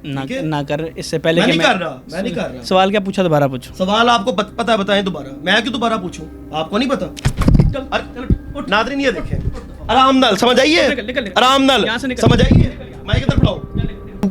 نہ کر اس سے پہلے میں نہیں کر رہا. سوال کیا پوچھا دوبارہ پوچھو. سوال آپ کو پتہ ہے بتائیں دوبارہ. میں کیوں دوبارہ پوچھوں؟ آپ کو نہیں پتا. ناظرین یہ دیکھیں, آرام نال سمجھ آئیے, آرام نال سمجھ آئیے. مائک ادھر پڑھاؤ.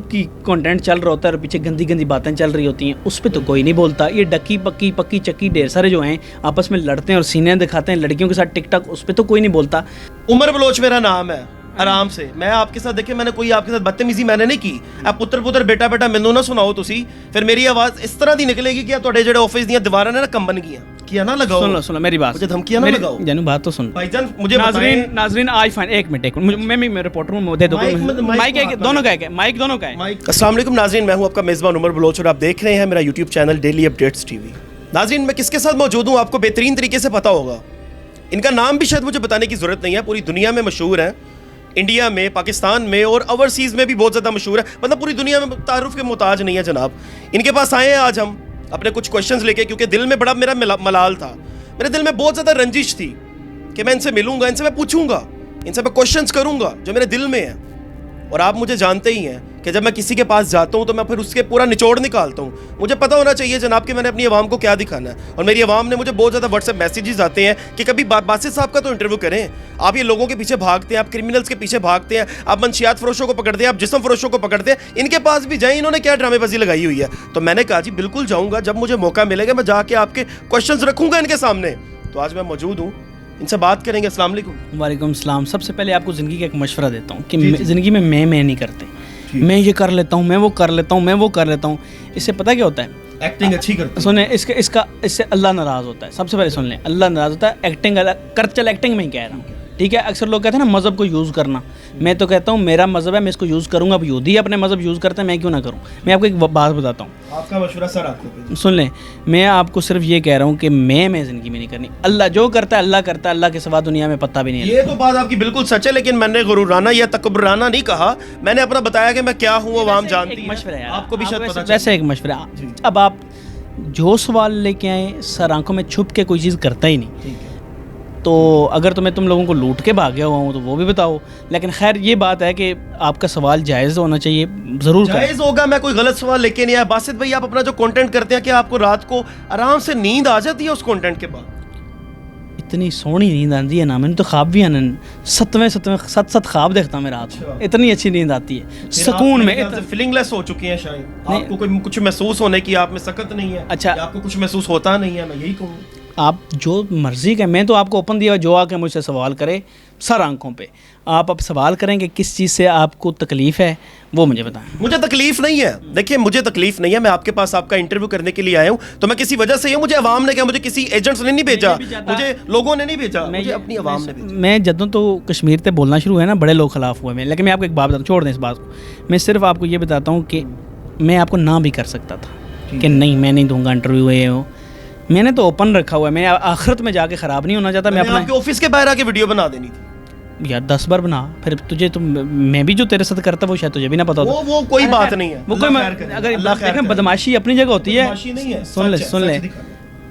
کی کنٹینٹ چل رہا ہوتا ہے اور پیچھے گندی گندی باتیں چل رہی ہوتی ہیں, اس پہ تو کوئی نہیں بولتا. یہ ڈکی پکی چکی ڈھیر سارے جو ہیں آپس میں لڑتے ہیں اور سینے دکھاتے ہیں لڑکیوں کے ساتھ ٹک ٹک, اس پہ تو کوئی نہیں بولتا. عمر بلوچ میرا نام ہے. آرام سے. میں آپ کے ساتھ دیکھیں, میں نے کوئی آپ کے ساتھ بدتمیزی میں نے نہیں کی. آپ پتر بیٹا مینوں نہ سناؤ تسی, پھر میری آواز اس طرح دی نکلے گی کہ تواڈے جڑے آفس دیاں دیواراں نے نا کمبن گیاں. کیا نہ لگاؤ. سن لو میری بات, مجھے دھمکیاں نہ لگاؤ. جانو بات تو سن بھائی جان. مجھے ناظرین آج فائن ایک منٹ میں رپورٹر ہوں, دے دو مائک. دونوں کا ہے مائک, دونوں کا ہے. السلام علیکم ناظرین, میں ہوں آپ کا میزبان عمر بلوچ اور آپ دیکھ رہے ہیں میرا YouTube channel daily updates T V. ناظرین میں کس کے ساتھ موجود ہوں آپ کو بہترین طریقے سے پتہ ہوگا. ان کا نام بھی شاید مجھے بتانے کی ضرورت نہیں ہے, پوری دنیا میں مشہور ہیں, انڈیا میں, پاکستان میں اور اوورسیز میں بھی بہت زیادہ مشہور ہے. مطلب پوری دنیا میں تعارف کے محتاج نہیں ہے جناب. ان کے پاس آئے ہیں آج ہم اپنے کچھ کوشچنز لے کے, کیونکہ دل میں بڑا میرا ملال تھا. میرے دل میں بہت زیادہ رنجش تھی کہ میں ان سے ملوں گا, ان سے میں پوچھوں گا, ان سے میں کوشچنز کروں گا جو میرے دل میں ہیں. اور آپ مجھے جانتے ہی ہیں کہ جب میں کسی کے پاس جاتا ہوں تو میں پھر اس کے پورا نچوڑ نکالتا ہوں. مجھے پتہ ہونا چاہیے جناب کہ میں نے اپنی عوام کو کیا دکھانا ہے. اور میری عوام نے مجھے بہت زیادہ واٹس ایپ میسیجز آتے ہیں کہ کبھی باسط صاحب کا تو انٹرویو کریں. آپ یہ لوگوں کے پیچھے بھاگتے ہیں, آپ کرمنلز کے پیچھے بھاگتے ہیں, آپ منشیات فروشوں کو پکڑتے ہیں, آپ جسم فروشوں کو پکڑتے ہیں. ان کے پاس بھی جائیں, انہوں نے کیا ڈرامے بازی لگائی ہوئی ہے. تو میں نے کہا جی بالکل جاؤں گا, جب مجھے موقع ملے گا میں جا کے آپ کے کوشچنز رکھوں گا ان کے سامنے. تو آج میں موجود ہوں, ان سے بات کریں گے. السلام علیکم. وعلیکم السلام. سب سے پہلے آپ کو زندگی کا ایک مشورہ دیتا ہوں کہ زندگی میں نہیں کرتے. میں یہ کر لیتا ہوں, میں وہ کر لیتا ہوں, میں وہ کر لیتا ہوں. اس سے پتہ کیا ہوتا ہے, ایکٹنگ اچھی کرتے سنیں, اس سے اللہ ناراض ہوتا ہے. سب سے پہلے سن لیں, اللہ ناراض ہوتا ہے. ایکٹنگ چل ایکٹنگ میں ہی کہہ رہا ہوں, ٹھیک ہے. اکثر لوگ کہتے ہیں نا مذہب کو یوز کرنا, میں تو کہتا ہوں میرا مذہب ہے, میں اس کو یوز کروں گا. اب یہودی اپنے مذہب یوز کرتے ہیں, میں کیوں نہ کروں. میں آپ کو ایک بات بتاتا ہوں, آپ کا مشورہ سر آپ کو سن لیں. میں آپ کو صرف یہ کہہ رہا ہوں کہ میں زندگی میں نہیں کرنی. اللہ جو کرتا ہے اللہ کرتا ہے, اللہ کے سوا دنیا میں پتہ بھی نہیں ہے. یہ تو بات آپ کی بالکل سچ ہے, لیکن میں نے غرورانہ یا تکبرانہ نہیں کہا. میں نے اپنا بتایا کہ میں کیا ہوں, عوام جانتی ہے. مشورہ ہے آپ کو بھی شاید پتہ چلے. ویسے ایک مشورہ, اب آپ جو سوال لے کے آئیں سر آنکھوں میں چھپ کے کوئی چیز کرتا ہی نہیں. تو اگر تم لوگوں کو لوٹ کے بھاگ گیا ہوا ہوں تو وہ بھی بتاؤ. لیکن خیر یہ بات ہے کہ آپ کا سوال جائز ہونا چاہیے, ضرور جائز ہوگا. میں کوئی غلط سوال لے کے نہیں آیا. باسط بھائی آپ اپنا جو کنٹینٹ کرتے ہیں کہ آپ کو رات کو آرام سے نیند آ جاتی ہے اس کنٹینٹ کے بعد؟ اتنی سونی نیند آتی ہے نا, میں نے تو خواب بھی آنے 7 خواب دیکھتا ہوں میں رات کو. اتنی اچھی نیند آتی ہے سکون میں. فیلنگ لیس ہو چکی ہیں شاید. آپ کو کوئی کچھ محسوس ہونے کی آپ میں سکت نہیں ہے. اچھا, آپ کو کچھ محسوس ہوتا نہیں ہے, میں یہی کہوں. آپ جو مرضی کا, میں تو آپ کو اوپن دیا, جو آ کے مجھ سے سوال کرے سر آنکھوں پہ. آپ اب سوال کریں کہ کس چیز سے آپ کو تکلیف ہے وہ مجھے بتائیں. مجھے تکلیف نہیں ہے. دیکھیں مجھے تکلیف نہیں ہے. میں آپ کے پاس آپ کا انٹرویو کرنے کے لیے آیا ہوں تو میں کسی وجہ سے ہوں. مجھے عوام نے کیا, مجھے کسی ایجنٹس نے نہیں بھیجا, مجھے لوگوں نے نہیں بھیجا, مجھے اپنی عوام نے بھیجا. میں جدوں تو کشمیر سے بولنا شروع ہے نا, بڑے لوگ خلاف ہوئے میں. لیکن میں آپ کو ایک بات بتاؤں, چھوڑ دیں اس بات کو. میں صرف آپ کو یہ بتاتا ہوں کہ میں آپ کو نہ بھی کر سکتا تھا کہ نہیں میں نہیں دوں گا انٹرویو. یہ ہو میں نے تو اوپن رکھا ہوا ہے. میں آخرت میں جا کے خراب نہیں ہونا چاہتا. میں اپنے آفس کے باہر آ کے ویڈیو بنا دینی تھی یار 10 بار بنا, پھر تجھے تو میں بھی جو تیرے ساتھ کرتا وہ شاید تجھے بھی نہ پتا ہوتا. وہ کوئی بات نہیں ہے. وہ کوئی اگر بدماشی اپنی جگہ ہوتی ہے. سن لیں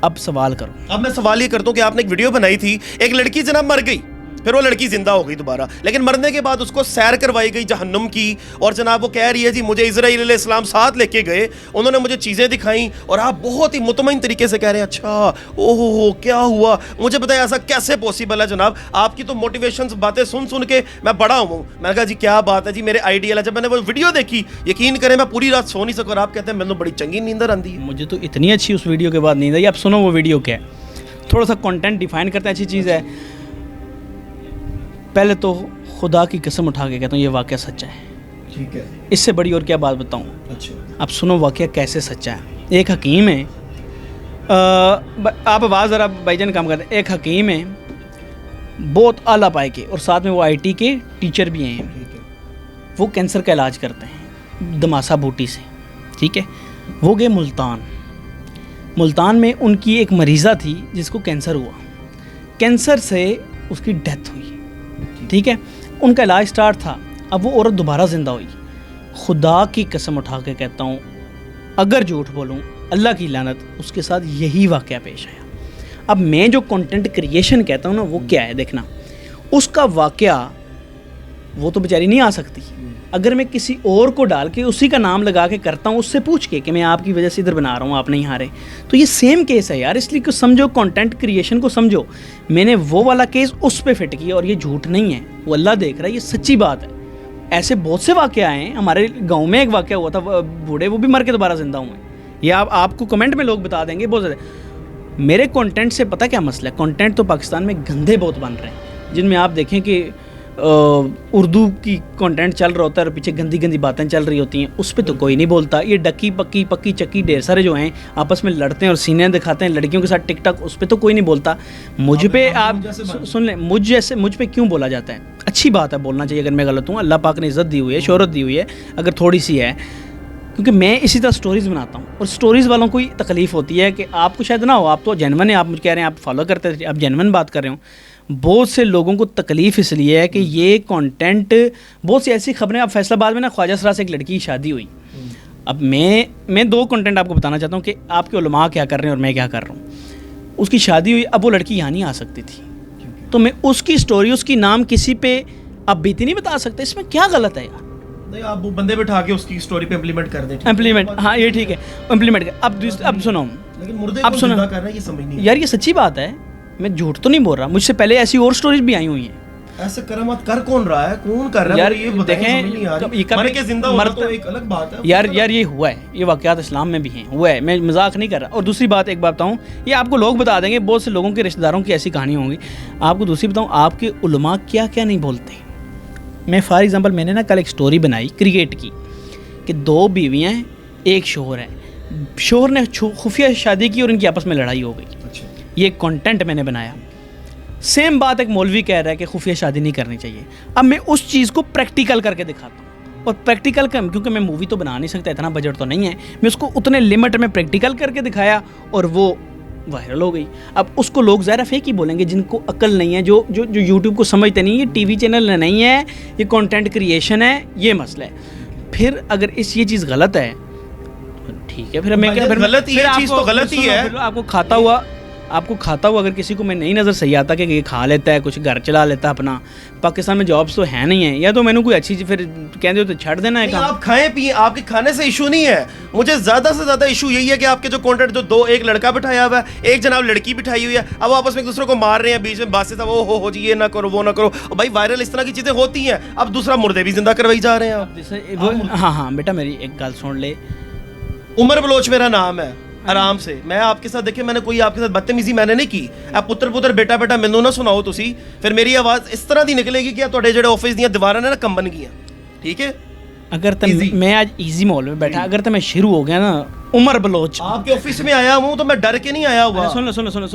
اب سوال کرو. اب میں سوال یہ کرتا ہوں کہ آپ نے ایک ویڈیو بنائی تھی, ایک لڑکی جناب مر گئی, پھر وہ لڑکی زندہ ہو گئی دوبارہ, لیکن مرنے کے بعد اس کو سیر کروائی گئی جہنم کی. اور جناب وہ کہہ رہی ہے جی مجھے اسرائیل علیہ السلام ساتھ لے کے گئے, انہوں نے مجھے چیزیں دکھائیں, اور آپ بہت ہی مطمئن طریقے سے کہہ رہے ہیں اچھا اوہ کیا ہوا. مجھے بتائیں ایسا کیسے پاسبل ہے جناب. آپ کی تو موٹیویشن باتیں سن کے میں بڑا ہوں. میں نے کہا جی کیا بات ہے جی, میرے آئیڈیل ہے. جب میں نے وہ ویڈیو دیکھی یقین کریں میں پوری رات سو نہیں سکا, اور آپ کہتے ہیں میں تو بڑی چنگی نیندر آندی ہے. مجھے تو اتنی اچھی اس ویڈیو کے بعد نیند آئی. آپ سنو وہ ویڈیو کیا ہے, تھوڑا سا کنٹینٹ ڈیفائن کرتے ہیں, اچھی چیز ہے. پہلے تو خدا کی قسم اٹھا کے کہتا ہوں یہ واقعہ سچا ہے. ٹھیک ہے, اس سے بڑی اور کیا بات بتاؤں. اچھا اب سنو واقعہ کیسے سچا ہے. ایک حکیم ہے, آپ آواز ذرا بھائی جان کام کرتے ہیں. ایک حکیم ہے بہت اعلیٰ پائے کے, اور ساتھ میں وہ آئی ٹی کے ٹیچر بھی ہیں. وہ کینسر کا علاج کرتے ہیں دماسا بوٹی سے, ٹھیک ہے. وہ گئے ملتان میں ان کی ایک مریضہ تھی جس کو کینسر ہوا. کینسر سے اس کی ڈیتھ ہوئی, ٹھیک ہے. ان کا علاج سٹارٹ تھا. اب وہ عورت دوبارہ زندہ ہوئی. خدا کی قسم اٹھا کے کہتا ہوں اگر جھوٹ بولوں اللہ کی لعنت, اس کے ساتھ یہی واقعہ پیش آیا. اب میں جو کنٹینٹ کریشن کہتا ہوں نا وہ کیا ہے دیکھنا. اس کا واقعہ وہ تو بیچاری نہیں آ سکتی. اگر میں کسی اور کو ڈال کے اسی کا نام لگا کے کرتا ہوں, اس سے پوچھ کے کہ میں آپ کی وجہ سے ادھر بنا رہا ہوں, آپ نہیں آ رہے, تو یہ سیم کیس ہے یار. اس لیے کہ سمجھو, کانٹینٹ کریشن کو سمجھو. میں نے وہ والا کیس اس پہ فٹ کیا اور یہ جھوٹ نہیں ہے, وہ اللہ دیکھ رہا ہے, یہ سچی بات ہے. ایسے بہت سے واقعہ ہیں. ہمارے گاؤں میں ایک واقعہ ہوا تھا, بوڑھے وہ بھی مر کے دوبارہ زندہ ہوئے ہیں. یہ آپ کو کمنٹ میں لوگ بتا دیں گے بہت زیادہ. میرے کانٹینٹ سے پتہ کیا مسئلہ ہے, کانٹینٹ تو پاکستان میں گندے بہت بن رہے ہیں, جن میں آپ دیکھیں کہ اردو کی کانٹینٹ چل رہا ہوتا ہے اور پیچھے گندی گندی باتیں چل رہی ہوتی ہیں, اس پہ تو کوئی نہیں بولتا. یہ ڈکی پکی چکی ڈھیر سارے جو ہیں آپس میں لڑتے ہیں اور سینے دکھاتے ہیں لڑکیوں کے ساتھ ٹک ٹک, اس پہ تو کوئی نہیں بولتا. مجھ پہ آپ سن لیں, مجھ پہ کیوں بولا جاتا ہے؟ اچھی بات ہے, بولنا چاہیے اگر میں غلط ہوں. اللہ پاک نے عزت دی ہوئی ہے, شہرت دی ہوئی ہے اگر تھوڑی سی ہے, کیونکہ میں اسی طرح سٹوریز بناتا ہوں. اور سٹوریز والوں کو تکلیف ہوتی ہے کہ آپ کو شاید نہ ہو, آپ تو جینون ہیں, آپ مجھے کہہ رہے ہیں آپ فالو کرتے ہیں, آپ جینون بات کر رہے ہوں. بہت سے لوگوں کو تکلیف اس لیے ہے کہ یہ کانٹینٹ, بہت سی ایسی خبریں. اب فیصل آباد میں نا خواجہ سرا سے ایک لڑکی کی شادی ہوئی. اب میں 2 کانٹینٹ آپ کو بتانا چاہتا ہوں کہ آپ کے علماء کیا کر رہے ہیں اور میں کیا کر رہا ہوں. اس کی شادی ہوئی, اب وہ لڑکی یہاں نہیں آ سکتی تھی, تو میں اس کی سٹوری, اس کی نام کسی پہ اب بیتی نہیں بتا سکتے. اس میں کیا غلط ہے یار؟ آپ وہ بندے بٹھا کے اس کی سٹوری پہ امپلیمنٹ کر دیں. امپلیمنٹ, ہاں یہ ٹھیک ہے, امپلیمنٹ. اب سنو, لیکن مردے اب کو سنو زندہ کرنا یہ سمجھ نہیں یار, یہ سچی بات ہے, میں جھوٹ تو نہیں بول رہا. مجھ سے پہلے ایسی اور سٹوریز بھی آئی ہوئی ہیں. ایسے کرامات کر کون رہا ہے, کون کر رہا ہے یار؟ یہ دیکھیں, مر کے زندہ ہونا تو ایک الگ بات ہے یار. یہ ہوا ہے, یہ واقعات اسلام میں بھی ہیں, ہوا ہے, میں مذاق نہیں کر رہا. اور دوسری بات ایک بات بتاؤں, یہ آپ کو لوگ بتا دیں گے, بہت سے لوگوں کے رشتہ داروں کی ایسی کہانی ہوں گی. آپ کو دوسری بتاؤں, آپ کے علماء کیا کیا نہیں بولتے. میں فار ایگزامپل, میں نے نا کل ایک سٹوری بنائی, کریٹ کی, کہ 2 بیویاں ہیں, ایک شوہر ہے. شوہر نے خفیہ شادی کی اور ان کی آپس میں لڑائی ہو گئی. یہ ایک کانٹینٹ میں نے بنایا. سیم بات ایک مولوی کہہ رہا ہے کہ خفیہ شادی نہیں کرنی چاہیے. اب میں اس چیز کو پریکٹیکل کر کے دکھاتا ہوں, اور پریکٹیکل کیونکہ میں مووی تو بنا نہیں سکتا, اتنا بجٹ تو نہیں ہے, میں اس کو اتنے لمٹ میں پریکٹیکل کر کے دکھایا اور وہ وائرل ہو گئی. اب اس کو لوگ ظاہر فیک ہی بولیں گے, جن کو عقل نہیں ہے, جو یوٹیوب کو سمجھتے نہیں, یہ ٹی وی چینل نہیں ہے, یہ کانٹینٹ کریشن ہے, یہ مسئلہ ہے. پھر اگر یہ چیز غلط ہے ٹھیک ہے, پھر میں کیا, غلط ہی چیز تو غلط ہی ہے. آپ کو کھاتا ہوا اگر کسی کو میں نہیں نظر صحیح آتا کہ یہ کھا لیتا ہے, کچھ گھر چلا لیتا ہے اپنا, پاکستان میں جابس تو ہیں نہیں ہیں, یا تو میں نے کوئی اچھی پھر کہتے ہو تو چھڑ دینا ہے کام. آپ کھائیں پییں, آپ کے کھانے سے ایشو نہیں ہے. مجھے زیادہ سے زیادہ ایشو یہی ہے کہ آپ کے جو کانٹینٹ, جو 2, ایک لڑکا بٹھایا ہوا ہے, ایک جناب لڑکی بٹھائی ہوئی ہے, اب آپس میں ایک دوسرے کو مار رہے ہیں, بیچ میں باتیں تھا وہ ہو جی یہ نہ کرو وہ نہ کرو. بھائی وائرل اس طرح کی چیزیں ہوتی ہیں, اب دوسرا مردے بھی زندہ کروائی جا رہے ہیں. ہاں بیٹا میری ایک گل سن لے, عمر بلوچ میرا نام ہے. آرام سے, میں آپ کے ساتھ دیکھیں, میں نے کوئی آپ کے ساتھ بدتمیزی میں نے نہیں کی. آپ پتر بیٹا مینوں نہ سناؤ تسی, پھر میری آواز اس طرح دی نکلے گی کہ تواڈے جڑے آفس دیاں دیواراں نے نا کمبن گیاں. ٹھیک ہے, اگر میں آج ایزی ماحول میں بیٹھا, اگر میں شروع ہو گیا نا عمر بلوچ, آپ کے آفس میں آیا ہوں تو میں ڈر کے نہیں آیا ہوا. سن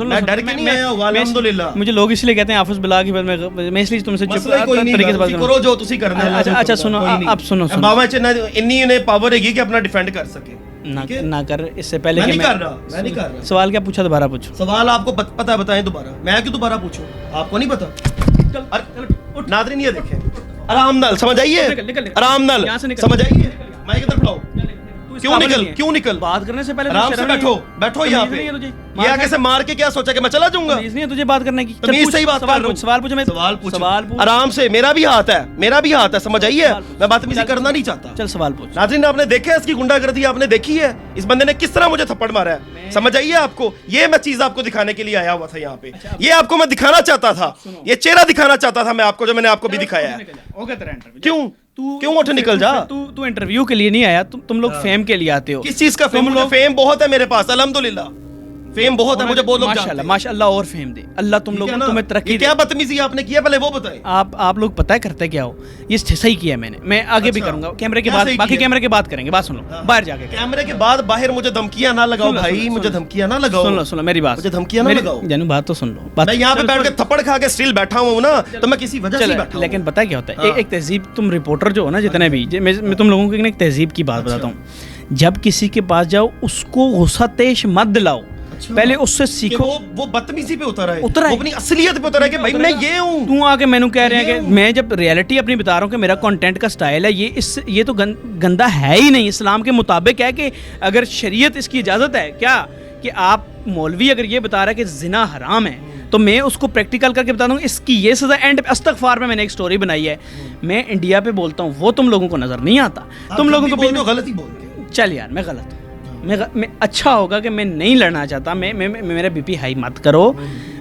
میں ڈر کے نہیں آیا ہوا, الحمدللہ. مجھے لوگ اس لیے کہتے ہیں آفس بلا کے, میں اس لیے تم سے چپ طریقے سے بات کرو جو تسی کرنا ہے. اچھا سنو, اب سنو بابا چ انی نے پاور ہے کہ اپنا ڈیفینڈ کر سکے. نہ کر, اس سے پہلے کہ میں نہیں کر رہا. سوال کیا پوچھا, دوبارہ پوچھو. سوال آپ کو پتہ ہے, بتائیں دوبارہ. میں کیوں دوبارہ پوچھوں, آپ کو نہیں پتا؟ ناظرین یہ دیکھیں, آرام نال سمجھ آئیے, آرام نال سمجھ آئیے. مائک ادھر پڑھاؤ. کیوں نکل بات کرنے سے پہلے آرام سے بیٹھو یہاں پہ. یہ آگے سے مار کے کیا سوچا کہ میں چلا جاؤں گا؟ نہیں تجھے بات کرنے کی, تمیز سے ہی بات کر رہا ہوں. سوال پوچھ آرام سے, میرا بھی ہاتھ ہے, سمجھ آئیے. میں بدتمیزی کرنا نہیں چاہتا. چل سوال پوچھ. ناظرین آپ نے دیکھا ہے اس کی گنڈا گردی, آپ نے دیکھی ہے اس بندے نے کس طرح مجھے تھپڑ مارا ہے. سمجھ آئیے آپ کو, یہ میں چیز آپ کو دکھانے کے لیے آیا ہوا تھا یہاں پہ. یہ آپ کو میں دکھانا چاہتا تھا, یہ چہرہ دکھانا چاہتا تھا میں آپ کو, جو میں نے آپ کو بھی دکھایا ہے. کیوں اٹھ نکل جا. تو انٹرویو کے لیے نہیں آیا, تم لوگ فیم کے لیے آتے ہو. کس چیز کا فیم؟ فیم بہت ہے میرے پاس, الحمدللہ فیم بہت ہے, مجھے بہت لوگ جانتے ہیں. ماشاءاللہ اور فیم دے اللہ تم لوگوں کو, تمہیں ترقی. کیا بدتمیزی آپ نے کیا پہلے وہ بتائیں. آپ لوگ پتہ ہے کرتے کیا ہو, یہ صحیح کیا میں نے, میں آگے بھی کروں گا کیمرے کے بعد, باقی کیمرے کے بعد کریں گے. بات سن لو, باہر جا کے کیمرے کے بعد باہر مجھے دھمکیاں نہ لگاؤ بھائی, مجھے دھمکیاں نہ لگاؤ. سن لو میری بات, مجھے دھمکیاں نہ لگاؤ. جانو بات تو سن لو. میں یہاں پہ بیٹھ کے تھپڑ کھا کے اسٹل بیٹھا ہوں نا, تو میں کسی وجہ سے بیٹھا ہوں. لیکن پتہ کیا ہوتا ہے, ایک تہذیب, تم رپورٹر جو ہو نا جتنے بھی, میں تم لوگوں کو ایک تہذیب کی بات بتاتا ہوں. جب کسی کے پاس جاؤ اس کو غصہ تیش مت دلاؤ, پہلے اس سے سیکھو. وہ بدتمیزی پہ اترا ہے, وہ اپنی اصلیت پہ اترا ہے کہ بھائی میں یہ ہوں. تو آ کے میں نے کہہ رہے ہیں کہ میں جب ریئلٹی اپنی بتا رہا ہوں کہ میرا کنٹینٹ کا سٹائل ہے, یہ تو گندا ہے ہی نہیں. اسلام کے مطابق ہے کہ اگر شریعت اس کی اجازت ہے کیا کہ آپ مولوی اگر یہ بتا رہا ہے کہ زنا حرام ہے, تو میں اس کو پریکٹیکل کر کے بتا دوں گا اس کی یہ سزا. اینڈ استغفار میں نے ایک سٹوری بنائی ہے, میں انڈیا پہ بولتا ہوں, وہ تم لوگوں کو نظر نہیں آتا, تم لوگوں کو غلط ہی بولتے ہیں. چل یار میں غلط ہوں, میں اچھا ہوگا کہ میں نہیں لڑنا چاہتا, میرا بی پی ہائی مت کرو.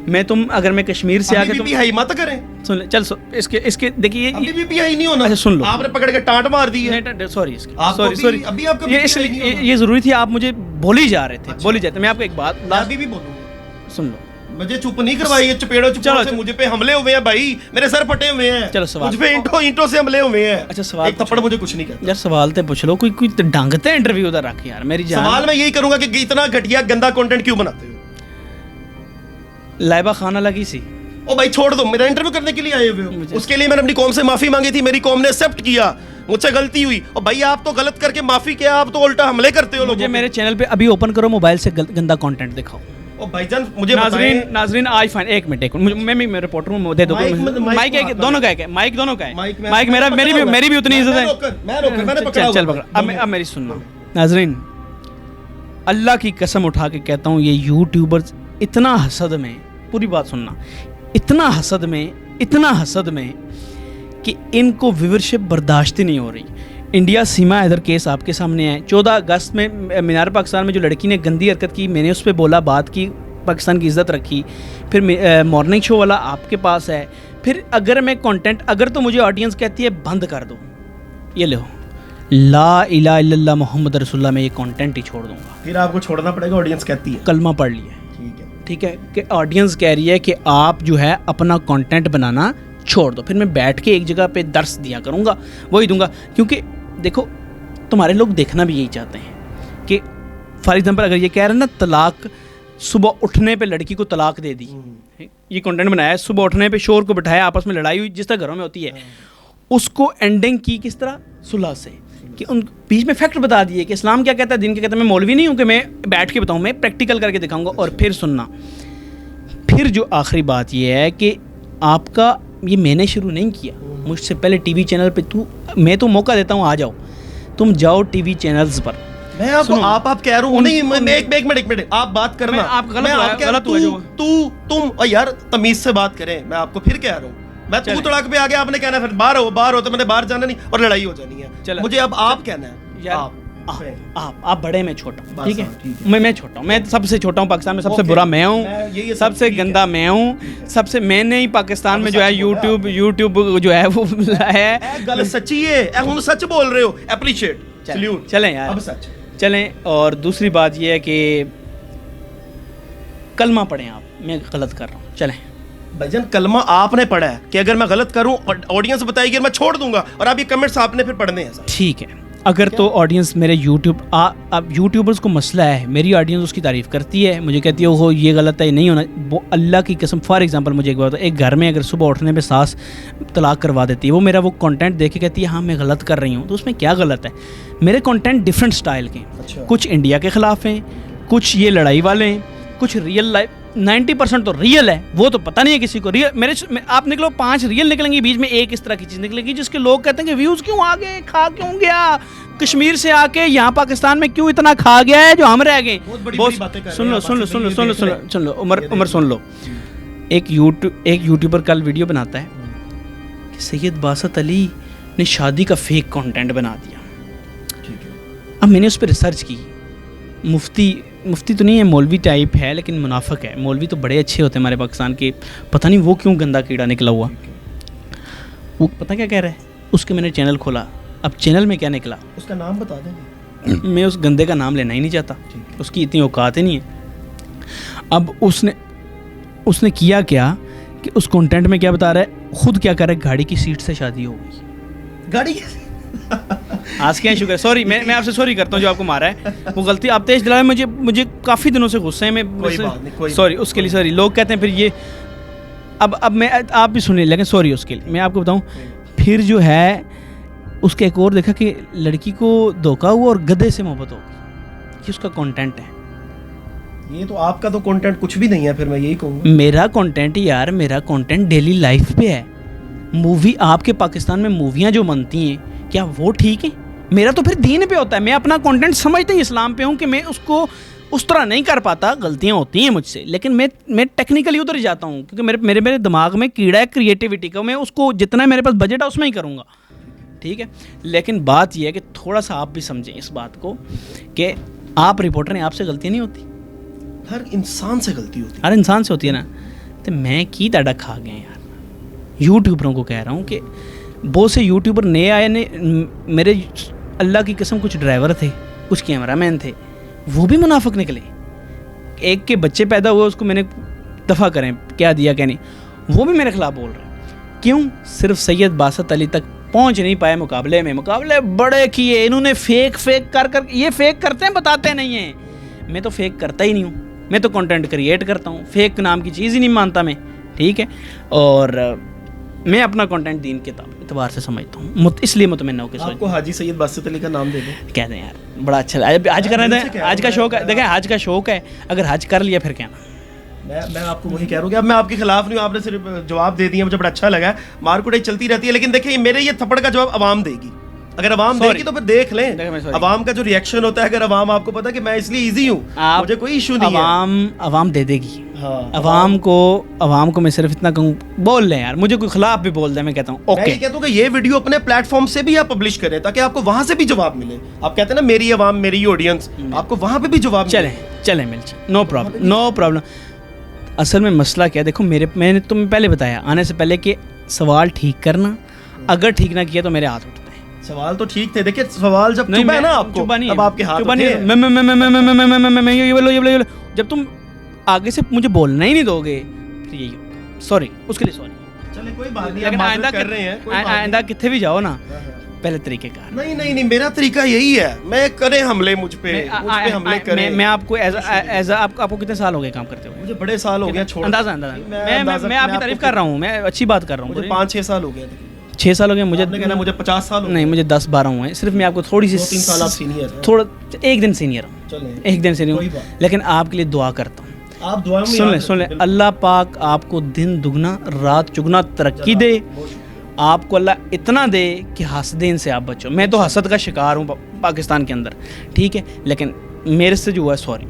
میں تم اگر میں کشمیر سے آ کے بی پی ہائی مت کریں, سن لے, چل اس کے دیکھیے بی پی ہائی نہیں ہونا. اچھا سن لو, آپ نے پکڑ کے ٹانٹ مار دی ہے. سوری سوری, ابھی آپ کا یہ ضروری تھی, آپ مجھے بولی جا رہے تھے, بولی جاتے. میں آپ کو ایک بات ابھی بھی بولوں گا, سن لو, مجھے چپ نہیں کروائی. چپیڑوں سے مجھے پہ حملے ہوئے ہیں بھائی, میرے سر پھٹے ہوئے ہیں. چلو سوال, مجھ پہ اینٹوں سے حملے ہوئے ہیں. اچھا سوال, ایک تھپڑ مجھے کچھ نہیں کرتا. یار سوال تے پوچھ لو, کوئی ڈنگتے انٹرویو ادھر رکھ یار میری جان. سوال میں یہی کروں گا کہ اتنا گھٹیا گندا کنٹینٹ کیوں بناتے ہو؟ لائبہ خانہ لگی سی, او بھائی چھوڑ دو, میرا انٹرویو کرنے کے لیے آئے ہوئے ہو. اس کے لیے میں نے اپنی قوم سے معافی مانگی تھی, میری قوم نے ایکسیپٹ کیا, مجھ سے غلطی ہوئی. اور بھائی آپ تو غلط کر کے معافی کیا, آپ تو الٹا حملے کرتے ہو. مجھے میرے چینل پہ ابھی اوپن کرو, موبائل سے گندا کنٹینٹ دکھاؤ. او بھائی جان مجھے ناظرین آج فائن, ایک منٹ میں رپورٹر ہوں, دے دو مائک. دونوں کا ہے, مائک دونوں کا ہے, مائک میری بھی اتنی عزت ہے. چل پکڑا, اب میری سننا. ناظرین اللہ کی قسم اٹھا کے کہتا ہوں, یہ یوٹیوبرز اتنا حسد میں, پوری بات سننا, اتنا حسد میں کہ ان کو ویورشپ برداشت ہی نہیں ہو رہی. انڈیا سیما حیدر کیس آپ کے سامنے ہے. 14 اگست میں مینار پاکستان میں جو لڑکی نے گندی حرکت کی, میں نے اس پہ بولا, بات کی, پاکستان کی عزت رکھی. پھر مارننگ شو والا آپ کے پاس ہے. پھر اگر میں کنٹینٹ, اگر تو مجھے آڈینس کہتی ہے بند کر دو, یہ لو لا الہ الا اللہ محمد رسول اللہ, میں یہ کنٹینٹ ہی چھوڑ دوں گا. پھر آپ کو چھوڑنا پڑے گا, آڈینس کہتی ہے کلمہ پڑھ لیا ہے, ٹھیک ہے, کہ آڈینس کہہ رہی ہے کہ آپ جو ہے اپنا کنٹینٹ بنانا چھوڑ دو. پھر میں بیٹھ کے ایک جگہ پہ درس دیا کروں گا, وہی دوں گا. کیونکہ دیکھو تمہارے لوگ دیکھنا بھی یہی چاہتے ہیں کہ فار ایگزامپل اگر یہ کہہ رہے ہیں نا طلاق, صبح اٹھنے پہ لڑکی کو طلاق دے دی, یہ کنٹینٹ بنایا ہے, صبح اٹھنے پہ شور کو بٹھایا, آپس میں لڑائی ہوئی, جس طرح گھروں میں ہوتی ہے, اس کو اینڈنگ کی کس طرح, صلح سے, کہ ان بیچ میں فیکٹ بتا دیے کہ اسلام کیا کہتا ہے, دین کیا کہتا ہے. میں مولوی نہیں ہوں کہ میں بیٹھ کے بتاؤں, میں پریکٹیکل کر کے دکھاؤں گا. اور پھر سننا, پھر جو آخری بات یہ ہے کہ آپ کا, یہ میں نے شروع نہیں کیا, مجھ سے پہلے ٹی وی چینل پہ میں تو موقع دیتا ہوں, آ جاؤ, تم جاؤ ٹی وی چینلز پر. میں آپ کہہ رہا ہوں نہیں, ایک منٹ آپ بات کرنا, آپ غلط ہوا جو تم یار تمیز سے بات کریں. میں آپ کو پھر کہہ رہا ہوں, میں تو تڑاک پہ آ گیا, آپ نے کہنا پھر باہر ہو تو میں نے باہر جانا نہیں, اور لڑائی ہو جانی ہے. مجھے اب آپ کہنا ہے, آپ بڑے, میں چھوٹا ہوں, ٹھیک ہے, میں چھوٹا ہوں, میں سب سے چھوٹا ہوں پاکستان میں, سب سے برا میں ہوں, سب سے گندا میں ہوں, سب سے, میں نے ہی پاکستان میں جو ہے یوٹیوب جو ہے وہ ہے. گل سچی ہے, ہن سچ بول رہے ہو, اپریشیٹ, سیلیوٹ. چلیں یار, اب سچ چلیں. اور دوسری بات یہ ہے کہ کلمہ پڑھیں آپ, میں غلط کر رہا ہوں, چلیں بھائی جان کلمہ آپ نے پڑھا ہے کہ اگر میں غلط کروں آڈینس بتائے گی, میں چھوڑ دوں گا, اور آپ یہ کمنٹس آپ نے پھر پڑھنے ہیں. ٹھیک ہے, اگر تو آڈینس میرے اب یوٹیوبرز کو مسئلہ ہے, میری آڈینس اس کی تعریف کرتی ہے, مجھے کہتی ہے وہ یہ غلط ہے, یہ نہیں ہونا, وہ اللہ کی قسم. فار ایگزامپل مجھے ایک بات, ایک گھر میں اگر صبح اٹھنے پہ ساس طلاق کروا دیتی ہے, وہ میرا وہ کنٹینٹ دیکھ کے کہتی ہے ہاں میں غلط کر رہی ہوں, تو اس میں کیا غلط ہے؟ میرے کنٹینٹ ڈفرینٹ سٹائل کے ہیں, کچھ انڈیا کے خلاف ہیں, کچھ یہ لڑائی والے ہیں, کچھ ریئل لائف, 90% تو ریئل ہے, وہ تو پتہ نہیں ہے کسی کو. ریئل آپ نکلو 5 ریئل نکلیں گی, بیچ میں ایک اس طرح کی چیز نکلے گی جس کے لوگ کہتے ہیں کہ ویوز کیوں آ گئے, کھا کیوں گیا, کشمیر سے آ کے یہاں پاکستان میں کیوں اتنا کھا گیا ہے جو ہم رہ گئے. سن لو عمر سن لو. ایک یوٹیوبر کل ویڈیو بناتا ہے کہ سید باسط علی نے شادی کا فیک کنٹینٹ بنا دیا. اب میں نے اس پہ ریسرچ کی, مفتی تو نہیں ہے, مولوی ٹائپ ہے لیکن منافق ہے. مولوی تو بڑے اچھے ہوتے ہیں ہمارے پاکستان کے, پتہ نہیں وہ کیوں گندا کیڑا نکلا ہوا. وہ پتہ کیا کہہ رہا ہے, اس کے میں نے چینل کھولا, اب چینل میں کیا نکلا, اس کا نام بتا دیں. میں اس گندے کا نام لینا ہی نہیں چاہتا, اس کی اتنی اوقات ہی نہیں ہے. اب اس نے کیا کہ اس کنٹینٹ میں کیا بتا رہا ہے, خود کیا کر رہا ہے, گاڑی کی سیٹ سے شادی ہو گئی. گاڑی آج کیا شکر ہے, سوری, میں آپ سے سوری کرتا ہوں جو آپ کو مارا ہے, وہ غلطی آپ تیز دلائے, مجھے کافی دنوں سے غصے ہیں, میں سوری اس کے لیے. سوری لوگ کہتے ہیں پھر یہ, اب میں آپ بھی سنیں, لیکن سوری اس کے لیے. میں آپ کو بتاؤں پھر جو ہے اس کے ایک اور دیکھا کہ لڑکی کو دھوکا ہوا اور گدھے سے محبت ہوگی, یہ اس کا کنٹینٹ ہے. یہ تو آپ کا تو کنٹینٹ کچھ بھی نہیں ہے, پھر میں یہی کہوں گا. میرا کنٹینٹ یار, میرا کنٹینٹ ڈیلی لائف پہ ہے. مووی, آپ کے پاکستان میں موویاں جو بنتی ہیں کیا وہ ٹھیک ہیں؟ میرا تو پھر دین پہ ہوتا ہے. میں اپنا کنٹینٹ سمجھتا ہی اسلام پہ ہوں کہ میں اس کو اس طرح نہیں کر پاتا, غلطیاں ہوتی ہیں مجھ سے, لیکن میں ٹیکنیکلی ادھر جاتا ہوں کیونکہ میرے دماغ میں کیڑا ہے کریٹیوٹی کا, میں اس کو جتنا میرے پاس بجٹ ہے اس میں ہی کروں گا, ٹھیک ہے. لیکن بات یہ ہے کہ تھوڑا سا آپ بھی سمجھیں اس بات کو کہ آپ رپورٹر ہیں, آپ سے غلطی نہیں ہوتی, ہر انسان سے غلطی ہوتی ہے, ہر انسان سے ہوتی ہے نا. تو میں کی تاڑا کھا گئے یار, یوٹیوبروں کو کہہ رہا ہوں کہ بہت سے یوٹیوبر نئے آئے نے, میرے اللہ کی قسم کچھ ڈرائیور تھے, کچھ کیمرہ مین تھے, وہ بھی منافق نکلے. ایک کے بچے پیدا ہوئے, اس کو میں نے دفع کریں کیا دیا کیا نہیں, وہ بھی میرے خلاف بول رہے ہیں. کیوں؟ صرف سید باسط علی تک پہنچ نہیں پائے مقابلے میں. مقابلے بڑے کیے انہوں نے, فیک کر یہ فیک کرتے ہیں, بتاتے نہیں ہیں. میں تو فیک کرتا ہی نہیں ہوں, میں تو کنٹینٹ کریٹ کرتا ہوں, فیک نام کی چیز ہی نہیں مانتا میں, ٹھیک ہے. اور میں اپنا کنٹینٹ دین کے اعتبار سے سمجھتا ہوں, اس لیے مطمئن ہو کے آپ کو حاجی سید باسط علی کا نام دے دیں, کہہ دیں یار, بڑا اچھا لگا. حج کرنا ہے, حج کا شوق ہے, دیکھیں حج کا شوق ہے, اگر حج کر لیا پھر کیا نا. میں آپ کو وہی کہہ رہا ہوں کہ اب میں آپ کے خلاف نہیں ہوں, آپ نے صرف جواب دے دیا, مجھے بڑا اچھا لگا. مار کٹائی چلتی رہتی ہے, لیکن دیکھیں میرے یہ تھپڑ کا جواب عوام دے گی. اگر عوام دے گی تو پھر دیکھ لیں عوام کا جو ریئیکشن ہوتا ہے. اگر عوام آپ کو پتا کہ میں اس لیے ایزی ہوں, مجھے کوئی ایشو نہیں ہے, عوام دے دے گی. عوام کو میں صرف اتنا کہوں, بول لیں یار, مجھے کوئی خلاف بھی بول دے, میں کہتا ہوں اوکے. میں یہ کہتا ہوں کہ یہ ویڈیو اپنے پلیٹ فارم سے بھی آپ پبلش کریں تاکہ آپ کو وہاں سے بھی جواب ملے. آپ کہتے ہیں نا میری عوام میری آڈینس, آپ کو وہاں پہ بھی جواب چلیں مل جائے, نو پرابلم. اصل میں مسئلہ کیا ہے, دیکھو میں نے تمہیں پہلے بتایا آنے سے پہلے کہ سوال ٹھیک کرنا, اگر ٹھیک نہ کیا تو میرے ہاتھ اٹھتے ہیں. سوال تو ٹھیک تھے, دیکھیں سوال جب چبھا ہے نا آپ کو تب آپ کے ہاتھ اٹھتے ہیں. جب تم آگے سے مجھے بولنا ہی نہیں دو گے پھر یہی ہوگا. سوری, اس کے لیے سوری. چلے کوئی بات نہیں, ہم معذرت کر رہے ہیں. آئندہ کتنے بھی جاؤ نا, پہلے طریقہ کار. نہیں, میرا طریقہ یہی ہے, میں کریں حملے مجھ پہ حملے کریں. میں آپ کو آپ کو کتنے سال ہو گئے کام کرتے ہوئے؟ مجھے بڑے سال ہو گیا, اندازہ میں آپ کی تعریف کر رہا ہوں, میں اچھی بات کر رہا ہوں. مجھے 5-6 سال ہو گئے. 6 سال ہو گئے مجھے, کہنا مجھے 50 سال نہیں, مجھے 10-12 ہوئے ہیں. صرف میں آپ کو تھوڑی سی 2-3 سال آپ سینئر, تھوڑا ایک دن سینئر ہوں, ایک دن سینئر ہوں, لیکن آپ کے لیے دعا کرتا ہوں. آپ دعا میں سن لیں, اللہ پاک آپ کو دن دگنا رات چگنا ترقی دے, آپ کو اللہ اتنا دے کہ حسدین سے آپ بچو. میں تو حسد کا شکار ہوں پاکستان کے اندر, ٹھیک ہے, لیکن میرے سے جو ہوا ہے سوری.